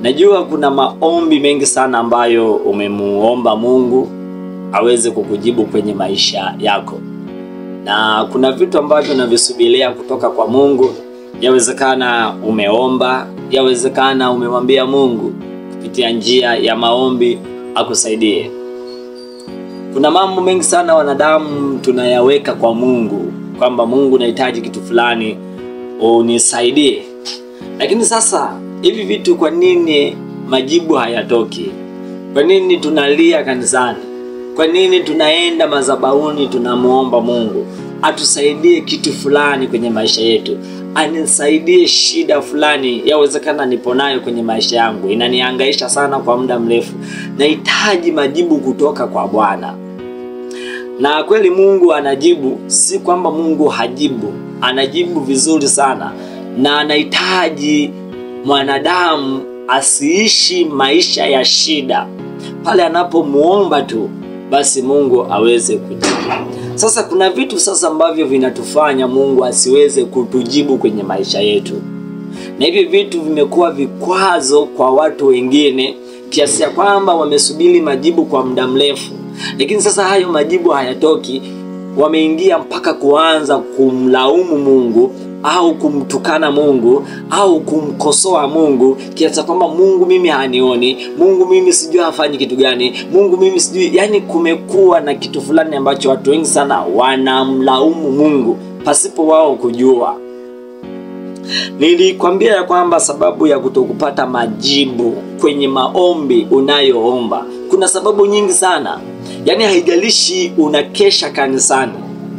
Najua kuna maombi mengi sana ambayo umemuomba Mungu aweze kukujibu kwenye maisha yako. Na kuna vitu ambavyo unavisubiria kutoka kwa Mungu. Yawezekana umeomba, yawezekana umemwambia Mungu kupitia njia ya maombi akusaidie. Kuna mambo mengi sana wanadamu tunayaweka kwa Mungu, kwamba Mungu nahitaji kitu fulani unisaidie. Lakini sasa hivi vitu kwa nini majibu hayatoki? Kwa nini tunalia kanisani? Kwa nini tunaenda madhabahuni tunamuomba Mungu atusaidie kitu fulani kwenye maisha yetu? Anisaidie shida fulani, yawezekana nipo nayo kwenye maisha yangu, inanihangaisha sana kwa muda mrefu. Nahitaji majibu kutoka kwa Bwana. Na kweli Mungu anajibu, si kwamba Mungu hajibu. Anajibu vizuri sana. Na anahitaji mwanadamu asiishi maisha ya shida. Pale anapomuomba tu, basi Mungu aweze kujibu. Sasa kuna vitu sasa ambavyo vinatufanya Mungu asiweze kutujibu kwenye maisha yetu. Na hivi vitu vimekuwa vikwazo kwa watu wengine, kiasi ya kwamba wamesubiri majibu kwa muda mrefu. Lakini sasa hayo majibu hayatoki, wameingia mpaka kuanza kumlaumu Mungu au kumtukana Mungu au kumkosoa Mungu, kiasi kwamba Mungu mimi hanioni, Mungu mimi sijui hafanyi kitu gani, Mungu mimi sijui. Yani kumekuwa na kitu fulani ambacho watu wengi sana wanamlaumu Mungu pasipo wao kujua. Nilikwambia ya kwamba sababu ya kutokupata majibu kwenye maombi unayoomba, kuna sababu nyingi sana. Yani haijalishi unakesha kanisani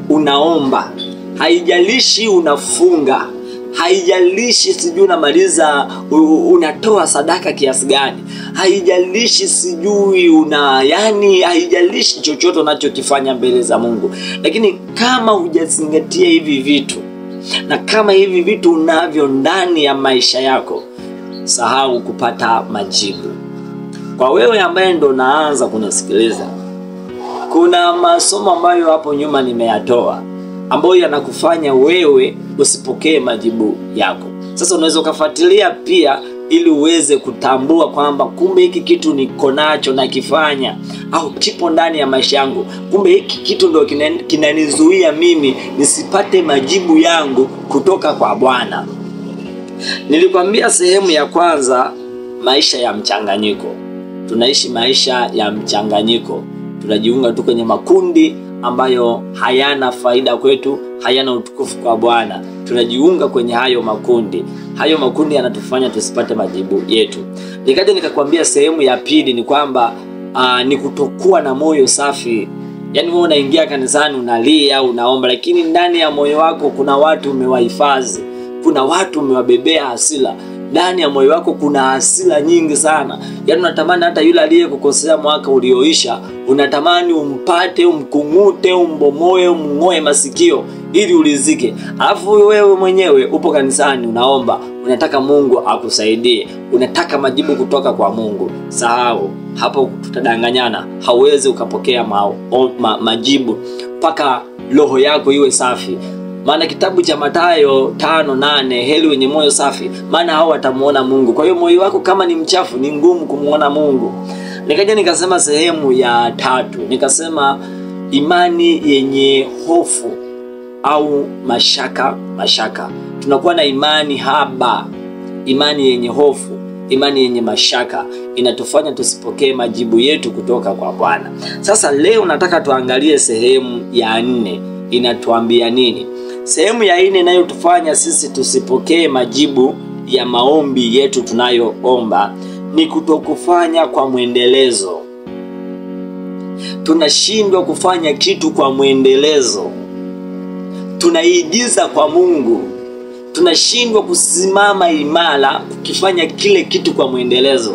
unaomba, haijalishi unafunga, haijalishi sijui unamaliza unatoa sadaka kiasi gani, haijalishi sijui yani haijalishi chochote unachokifanya mbele za Mungu. Lakini kama hujazingatia hivi vitu, na kama hivi vitu unavyo ndani ya maisha yako, sahau kupata majibu. Kwa wewe ambaye ndo naanza kunisikiliza, kuna masomo ambayo hapo nyuma nimeyatoa ambayo yanakufanya wewe usipokee majibu yako. Sasa unaweza kufuatilia pia ili uweze kutambua kwamba kumbe hiki kitu niko nacho na kifanya au kipo ndani ya maisha yangu. Kumbe hiki kitu ndio kinanizuia mimi nisipate majibu yangu kutoka kwa Bwana. Nilikwambia sehemu ya kwanza, maisha ya mchanganyiko. Tunaishi maisha ya mchanganyiko. Tunajiunga tu kwenye makundi ambayo hayana faida kwetu, hayana utukufu kwa Bwana. Tunajiunga kwenye hayo makundi. Hayo makundi yanatufanya tusipate majibu yetu. Nikaja nikakwambia sehemu ya pili ni kwamba ni kutokuwa na moyo safi. Yani wewe unaingia kanisani unalia, unaomba, lakini ndani ya moyo wako kuna watu umewahifadhi. Kuna watu umewabebea hasira. Ndani ya moyo wako kuna hasira nyingi sana. Yani unatamani hata yule aliyekukosea mwaka ulioisha, unatamani umpate, umkungute, umbomoe, umngoe masikio ili ulizike. Alafu wewe mwenyewe upo kanisani unaomba, unataka Mungu akusaidie, unataka majibu kutoka kwa Mungu. Sahau, hapo tutadanganyana. Hauwezi ukapokea majibu mpaka roho yako iwe safi. Maana kitabu cha Mathayo 5:8, heri wenye moyo safi, maana hao watamuona Mungu. Kwa hiyo moyo wako kama ni mchafu, ni ngumu kumuona Mungu. Nikaja nikasema sehemu ya tatu, nikasema imani yenye hofu au mashaka. Tunakuwa na imani haba, imani yenye hofu, imani yenye mashaka, inatufanya tusipokee majibu yetu kutoka kwa Bwana. Sasa leo nataka tuangalie sehemu ya 4, inatuambia nini? Sehemu ya 4 inayotufanya sisi tusipokee majibu ya maombi yetu tunayoomba ni kutokufanya kwa mwendelezo. Tunashindwa kufanya kitu kwa mwendelezo. Tunaigiza kwa Mungu. Tunashindwa kusimama imara kukifanya kile kitu kwa mwendelezo.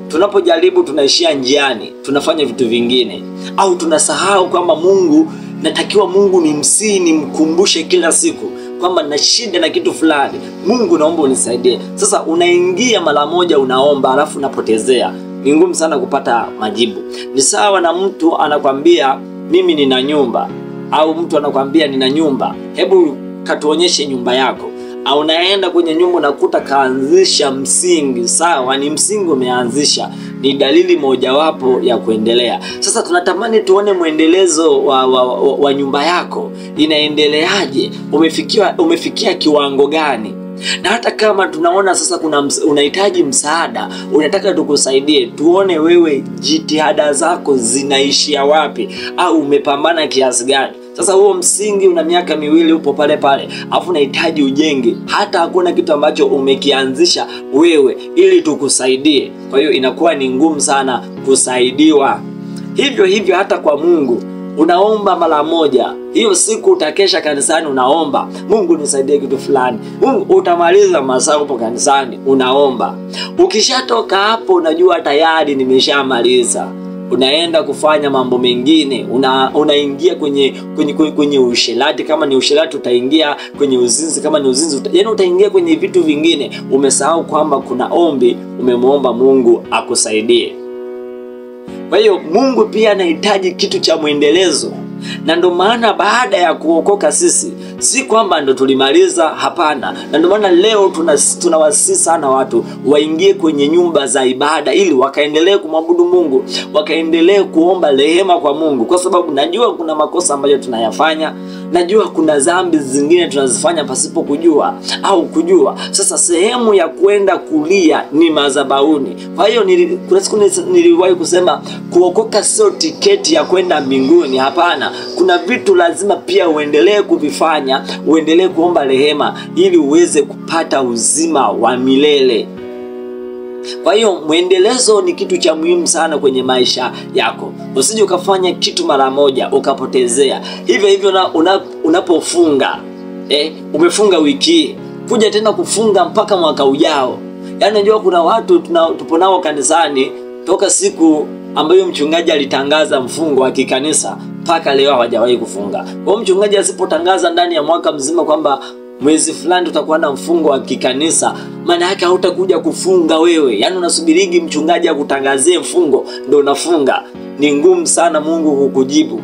Tunapojaribu tunaishia njiani, tunafanya vitu vingine, au tunasahau kwamba Mungu, natakiwa Mungu nimkumbushe kila siku kwamba na shida na kitu fulani. Mungu naomba unisaidie. Sasa unaingia mara moja unaomba alafu unapotezea. Ni ngumu sana kupata majibu. Ni sawa na mtu anakwambia mimi nina nyumba, au mtu anakwambia nina nyumba, hebu katuonyeshe nyumba yako. au unaenda kwenye nyumba unakuta kaanzisha msingi. Sawa, ni msingi umeanzisha, ni dalili mojawapo ya kuendelea. Sasa tunatamani tuone muendelezo wa nyumba yako inaendeleaje, umefikia kiwango gani. Na hata kama tunaona sasa unahitaji msaada, unataka tukusaidie, tuone wewe jitihada zako zinaishia wapi, au umepambana kiasi gani. Sasa huo msingi una miaka 2 upo pale pale, afu unahitaji ujenge, hata hakuna kitu ambacho umekianzisha wewe ili tukusaidie. Kwa hiyo inakuwa ni ngumu sana kusaidiwa. Hivyo hata kwa Mungu, unaomba mara moja, hiyo siku utakesha kanisani unaomba, Mungu nisaidie kitu fulani. Mungu utamaliza masaa upo kanisani unaomba. Ukishatoka hapo unajua tayari nimeshamaliza. Unaenda kufanya mambo mengine, unaingia kwenye usherati. Kama ni usherati utaingia kwenye uzinzi, kama ni uzinzi yaani utaingia kwenye vitu vingine. Umesahau kwamba kuna ombi umemuomba Mungu akusaidie. Kwa hiyo Mungu pia anahitaji kitu cha muendelezo. Na ndio maana baada ya kuokoka sisi, si kwamba ndo tulimaliza, hapana. Na ndio maana leo tunawasihi sana watu waingie kwenye nyumba za ibada ili wakaendelee kumwabudu Mungu, wakaendelee kuomba rehema kwa Mungu, kwa sababu najua kuna makosa ambayo tunayafanya, najua kuna dhambi zingine tunazifanya pasipo kujua au kujua. Sasa sehemu ya kwenda kulia ni madhabahuni. Kwa hiyo kuna siku niliwahi kusema kuokoka sio tiketi ya kwenda mbinguni, hapana. Kuna vitu lazima pia uendelee kuvifanya, uendelee kuomba rehema ili uweze kupata uzima wa milele. Kwa hiyo muendelezo ni kitu cha muhimu sana kwenye maisha yako. Usije ukafanya kitu mara moja ukapotezea. Hivyo unapofunga, umefunga wiki, kuja tena kufunga mpaka mwaka ujao. Yaani unajua kuna watu tupo nao kanisani toka siku ambayo mchungaji alitangaza mfungo wa kikanisa mpaka leo hawajawahi kufunga. Kwa mchungaji asipotangaza ndani ya mwaka mzima kwamba mwezi fulani tutakuwa na mfungo wa kikanisa, maana yake hautakuja kufunga wewe. Yaani unasubirigi mchungaji akutangazie mfungo ndio unafunga. Ni ngumu sana Mungu kukujibu.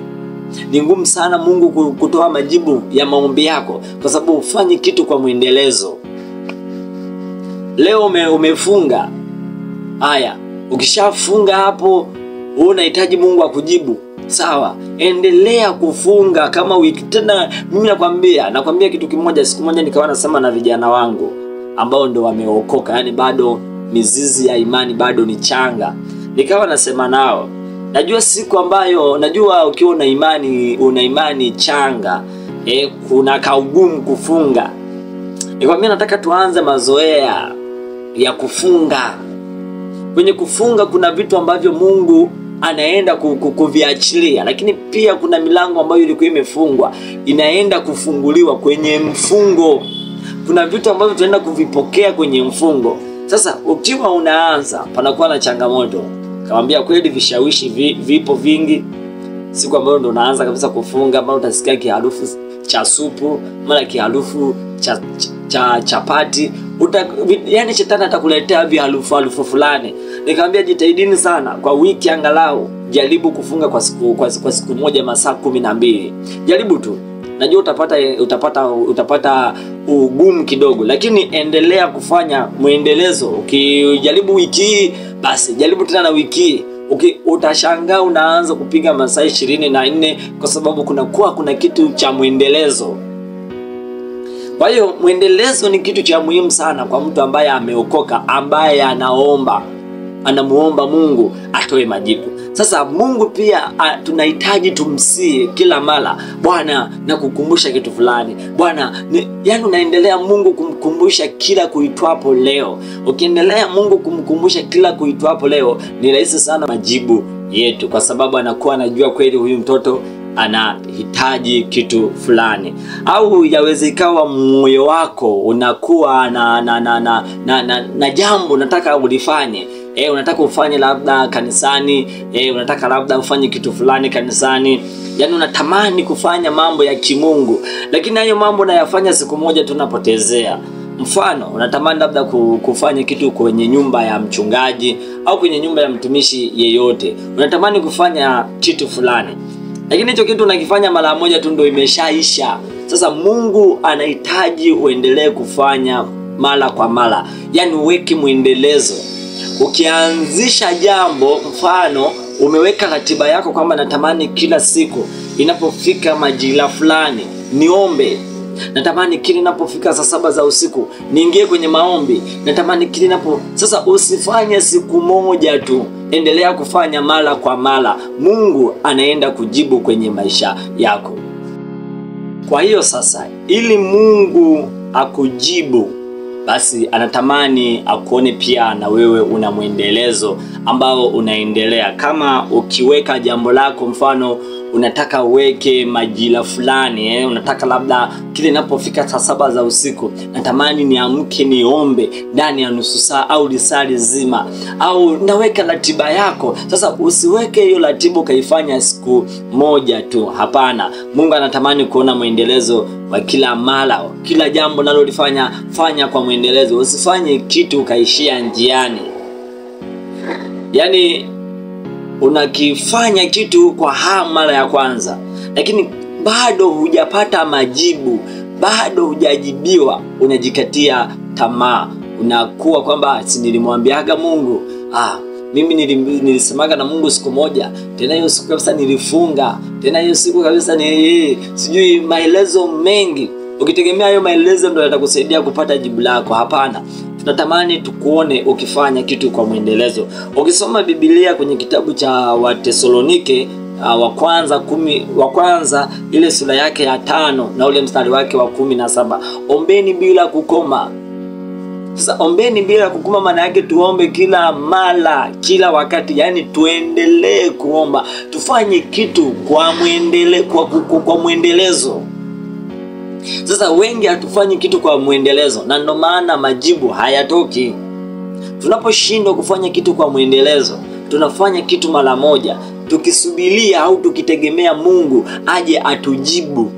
Ni ngumu sana Mungu kutoa majibu ya maombi yako, kwa sababu ufanye kitu kwa muendelezo. Leo umefunga. Haya, ukishafunga hapo unahitaji Mungu akujibu. Sawa, endelea kufunga kama wiki tena. Mimi nakwambia kitu kimoja. Siku moja nikawa nasema na vijana wangu ambao ndo wameokoka, yani bado mizizi ya imani bado ni changa. Nikawa nasema nao, najua siku ambayo, najua ukiwa una imani changa, kuna kaugumu kufunga. Nikwambia nataka tuanze mazoea ya kufunga. Kwenye kufunga kuna vitu ambavyo Mungu anaenda kuviachilia, lakini pia kuna milango ambayo ilikuwa imefungwa inaenda kufunguliwa kwenye mfungo. Kuna vitu ambavyo tunaenda kuvipokea kwenye mfungo. Sasa ukiwa unaanza panakuwa na changamoto. Kamwambia kweli vishawishi vipo vingi. Siku ambayo ndo unaanza kabisa kufunga, mara utasikia kiharufu cha supu, mara kiharufu cha chapati. Yani shetani atakuletea viharufu fulani. Nikamwambia jitahidini sana kwa wiki angalau jaribu kufunga kwa siku moja masaa 12. Jaribu tu. Najua utapata ugumu kidogo, lakini endelea kufanya muendelezo. Ukijaribu wiki, basi jaribu tena na wiki. Utashangaa unaanza kupiga masaa 24, kwa sababu kuna kitu cha muendelezo. Kwa hiyo muendelezo ni kitu cha muhimu sana kwa mtu ambaye ameokoka, ambaye anamuomba Mungu atoe majibu. Sasa Mungu pia tunahitaji tumsie kila mara, Bwana nakukumbusha kitu fulani. Bwana, yani unaendelea Mungu kumkumbusha kila kuitwapo leo. Ukiendelea Mungu kumkumbusha kila kuitwapo leo, ni rahisi sana majibu yetu, kwa sababu anakuwa anajua kweli huyu mtoto anahitaji kitu fulani. Au yaweza ikawa moyo wako unakuwa na jambo unataka ulifanye. Unataka ufanye labda kanisani, unataka labda ufanye kitu fulani kanisani. Yaani unatamani kufanya mambo ya kimungu, lakini hayo mambo unayafanya siku moja tunapotezea. Mfano, unatamani labda kufanya kitu kwenye nyumba ya mchungaji au kwenye nyumba ya mtumishi yeyote. Unatamani kufanya kitu fulani, lakini hicho kitu unakifanya mara moja tu ndio imeshaisha. Sasa Mungu anahitaji uendelee kufanya mara kwa mara, yani uweke mwendelezo. Ukianzisha jambo, mfano umeweka ratiba yako kwamba natamani kila siku inapofika majira fulani niombe, natamani kile inapofika saa 7 za usiku niingie kwenye maombi, natamani kile Sasa usifanye siku moja tu, endelea kufanya mara kwa mara. Mungu anaenda kujibu kwenye maisha yako. Kwa hiyo sasa, ili Mungu akujibu, basi anatamani akuone pia na wewe una mwendelezo ambao unaendelea. Kama ukiweka jambo lako, mfano unataka uweke majira fulani, unataka labda kile inapofika saa 7 za usiku natamani niamke niombe ndani ya nusu saa au lisali zima, au naweka ratiba yako. Sasa usiweke hiyo ratiba kaifanya siku moja tu, hapana. Mungu anatamani kuona mwendelezo wa kila mara. Kila jambo nalolifanya fanya kwa mwendelezo, usifanye kitu kaishia njiani. Yani unakifanya kitu kwa mara ya kwanza, lakini bado hujapata majibu, bado hujajibiwa, unajikatia tamaa. Unakuwa kwamba si nilimwambiaga Mungu, mimi nilisemaga na Mungu siku moja, tena hiyo siku kabisa nilifunga, tena hiyo siku kabisa sijui maelezo mengi. Ukitegemea hayo maelezo ndio yatakusaidia kupata jibu lako, hapana. Tunatamani tukuone ukifanya kitu kwa mwendelezo. Ukisoma Biblia kwenye kitabu cha Wathesalonike wa kwanza ile sura yake ya 5 na ule mstari wake wa 17, ombeni bila kukoma. Sasa ombeni bila kukoma maana yake tuombe kila mara, kila wakati, yani tuendelee kuomba, tufanye kitu kwa mwendelezo. Sasa wengi hatufanyi kitu kwa mwendelezo, na ndio maana majibu hayatoki. Tunaposhindwa kufanya kitu kwa mwendelezo, tunafanya kitu mara moja tukisubiria au tukitegemea Mungu aje atujibu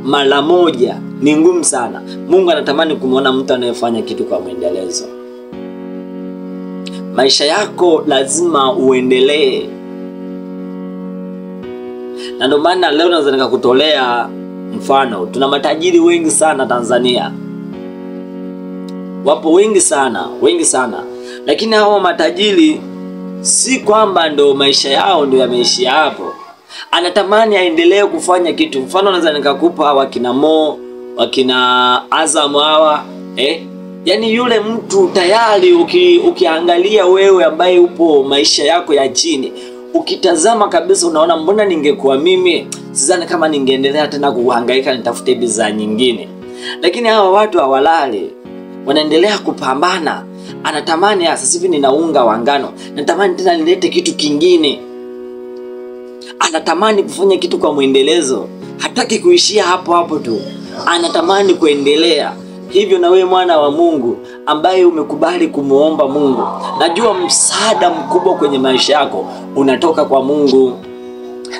mara moja, ni ngumu sana. Mungu anatamani kumuona mtu anayefanya kitu kwa mwendelezo. Maisha yako lazima uendelee. Na ndio maana leo naweza nikakutolea mfano. Tuna matajiri wengi sana Tanzania. Wapo wengi sana. Lakini hao matajiri si kwamba ndo maisha yao ndo yameishia hapo. Anatamani aendelee kufanya kitu. Mfano naweza nikakupa wakina Mo, wakina Azam hawa, yani yule mtu tayari ukiangalia wewe ambaye upo maisha yako ya chini, ukitazama kabisa unaona mbona ningekuwa mimi, sidhani kama ningeendelea tena kuhangaika nitafute bidhaa nyingine. Lakini hawa watu hawalali, wanaendelea kupambana. Anatamani sasa hivi nina unga wa ngano, natamani tena nilete kitu kingine. Anatamani kufanya kitu kwa mwendelezo, hataki kuishia hapo tu, anatamani kuendelea. Hivyo na wewe mwana wa Mungu ambaye umekubali kumuomba Mungu, najua msaada mkubwa kwenye maisha yako unatoka kwa Mungu.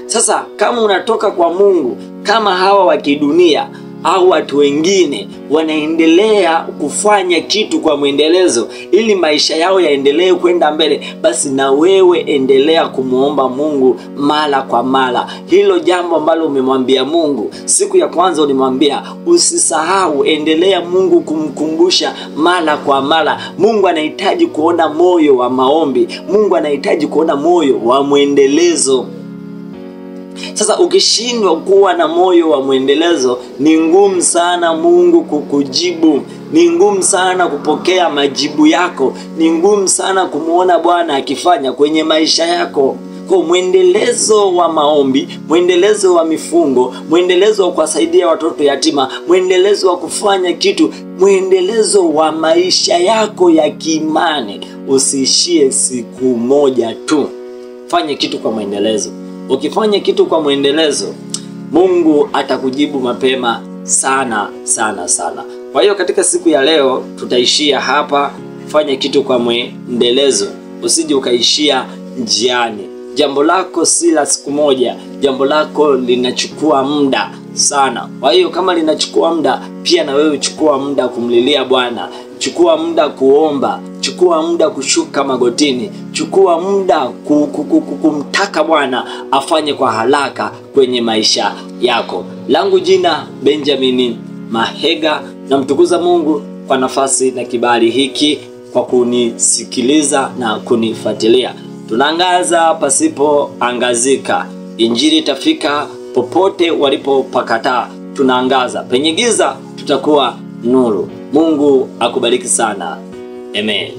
Sasa kama unatoka kwa Mungu, kama hawa wa kidunia au watu wengine wanaendelea kufanya kitu kwa mwendelezo ili maisha yao yaendelee kwenda mbele, basi na wewe endelea kumuomba Mungu mara kwa mara. Hilo jambo ambalo umemwambia Mungu siku ya kwanza, ulimwambia usisahau, endelea Mungu kumkumbusha mara kwa mara. Mungu anahitaji kuona moyo wa maombi. Mungu anahitaji kuona moyo wa mwendelezo. Sasa ukishindwa kuwa na moyo wa mwendelezo, ni ngumu sana Mungu kukujibu. Ni ngumu sana kupokea majibu yako. Ni ngumu sana kumuona Bwana akifanya kwenye maisha yako. Kwa mwendelezo wa maombi, mwendelezo wa mifungo, mwendelezo wa kuwasaidia watoto yatima, mwendelezo wa kufanya kitu, mwendelezo wa maisha yako ya kiimani. Usiishie siku moja tu. Fanye kitu kwa mwendelezo. Ukifanya kitu kwa mwendelezo, Mungu atakujibu mapema sana. Kwa hiyo katika siku ya leo tutaishia hapa. Fanya kitu kwa mwendelezo, usije ukaishia njiani. Jambo lako si la siku moja, jambo lako linachukua muda sana. Kwa hiyo kama linachukua muda, pia na wewe chukua muda kumlilia Bwana. Chukua muda kuomba, chukua muda kushuka magotini, chukua muda kumtaka Bwana afanye kwa haraka kwenye maisha yako. Langu jina Benjamin Mahega, na mtukuza Mungu kwa nafasi na kibali hiki kwa kunisikiliza na kunifuatilia. Tunaangaza pasipo angazika. Injili itafika popote walipopakataa. Tunaangaza penye giza, tutakuwa nuru. Mungu akubariki sana. Amen.